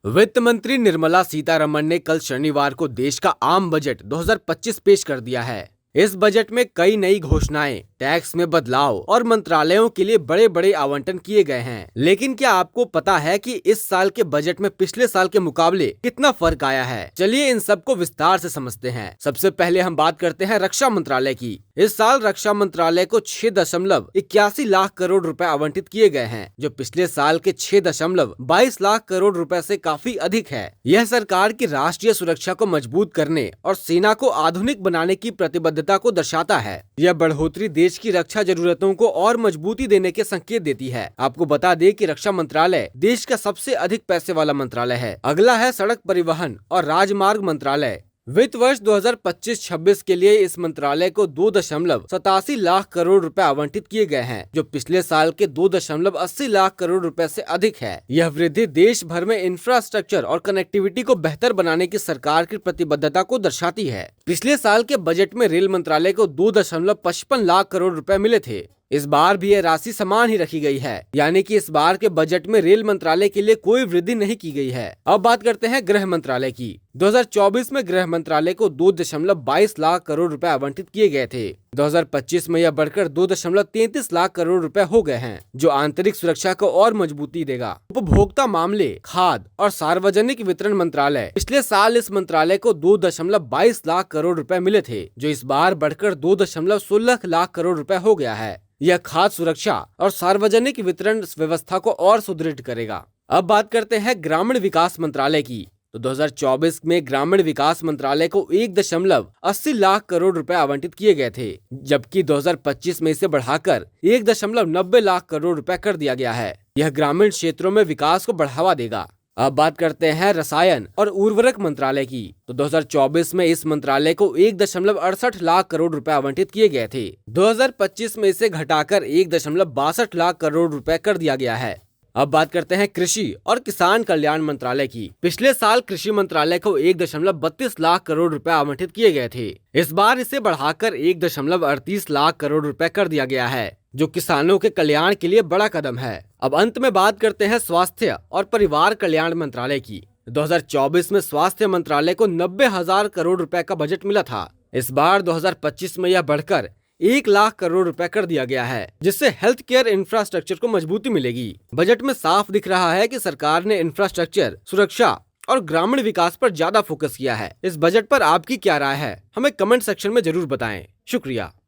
वित्त मंत्री निर्मला सीतारमण ने कल शनिवार को देश का आम बजट 2025 पेश कर दिया है। इस बजट में कई नई घोषणाएं, टैक्स में बदलाव और मंत्रालयों के लिए बड़े बड़े आवंटन किए गए हैं। लेकिन क्या आपको पता है कि इस साल के बजट में पिछले साल के मुकाबले कितना फर्क आया है? चलिए इन सबको विस्तार से समझते हैं। सबसे पहले हम बात करते हैं रक्षा मंत्रालय की। इस साल रक्षा मंत्रालय को 6.81 लाख करोड़ रुपए आवंटित किए गए हैं, जो पिछले साल के 6.22 लाख करोड़ रुपए से काफी अधिक है। यह सरकार की राष्ट्रीय सुरक्षा को मजबूत करने और सेना को आधुनिक बनाने की प्रतिबद्धता को दर्शाता है। यह बढ़ोतरी देश की रक्षा जरूरतों को और मजबूती देने के संकेत देती है। आपको बता दें कि रक्षा मंत्रालय देश का सबसे अधिक पैसे वाला मंत्रालय है। अगला है सड़क परिवहन और राजमार्ग मंत्रालय। वित्त वर्ष 2025-26 के लिए इस मंत्रालय को 2.87 लाख करोड़ रुपए आवंटित किए गए हैं, जो पिछले साल के 2.80 लाख करोड़ रुपए से अधिक है। यह वृद्धि देश भर में इंफ्रास्ट्रक्चर और कनेक्टिविटी को बेहतर बनाने की सरकार की प्रतिबद्धता को दर्शाती है। पिछले साल के बजट में रेल मंत्रालय को 2.55 लाख करोड़ रुपए मिले थे। इस बार भी यह राशि समान ही रखी गई है, यानी कि इस बार के बजट में रेल मंत्रालय के लिए कोई वृद्धि नहीं की गई है। अब बात करते हैं गृह मंत्रालय की। 2024 में गृह मंत्रालय को 2.22 लाख करोड़ रुपए आवंटित किए गए थे। 2025 में यह बढ़कर 2.33 लाख करोड़ रुपए हो गए हैं, जो आंतरिक सुरक्षा को और मजबूती देगा। उपभोक्ता मामले, खाद्य और सार्वजनिक वितरण मंत्रालय। पिछले साल इस मंत्रालय को 2.22 लाख करोड़ रुपए मिले थे, जो इस बार बढ़कर 2.16 लाख करोड़ रुपए हो गया है। यह खाद्य सुरक्षा और सार्वजनिक वितरण व्यवस्था को और सुदृढ़ करेगा। अब बात करते हैं ग्रामीण विकास मंत्रालय की। तो 2024 में ग्रामीण विकास मंत्रालय को 1.80 लाख करोड़ रुपए आवंटित किए गए थे, जबकि 2025 में इसे बढ़ाकर 1.90 लाख करोड़ रुपए कर दिया गया है। यह ग्रामीण क्षेत्रों में विकास को बढ़ावा देगा। अब बात करते हैं रसायन और उर्वरक मंत्रालय की। तो 2024 में इस मंत्रालय को 1.68 लाख करोड़ रुपए आवंटित किए गए थे। 2025 में इसे घटाकर 1.62 लाख करोड़ रुपए कर दिया गया है। अब बात करते हैं कृषि और किसान कल्याण मंत्रालय की। पिछले साल कृषि मंत्रालय को 1.32 लाख करोड़ रुपए आवंटित किए गए थे। इस बार इसे बढ़ाकर 1.38 लाख करोड़ रुपए कर दिया गया है, जो किसानों के कल्याण के लिए बड़ा कदम है। अब अंत में बात करते हैं स्वास्थ्य और परिवार कल्याण मंत्रालय की। 2024 में स्वास्थ्य मंत्रालय को 90,000 करोड़ रुपए का बजट मिला था। इस बार 2025 में यह बढ़कर 1 लाख करोड़ रुपए कर दिया गया है, जिससे हेल्थ केयर इंफ्रास्ट्रक्चर को मजबूती मिलेगी। बजट में साफ दिख रहा है कि सरकार ने इंफ्रास्ट्रक्चर, सुरक्षा और ग्रामीण विकास पर ज्यादा फोकस किया है। इस बजट पर आपकी क्या राय है? हमें कमेंट सेक्शन में जरूर बताएं। शुक्रिया।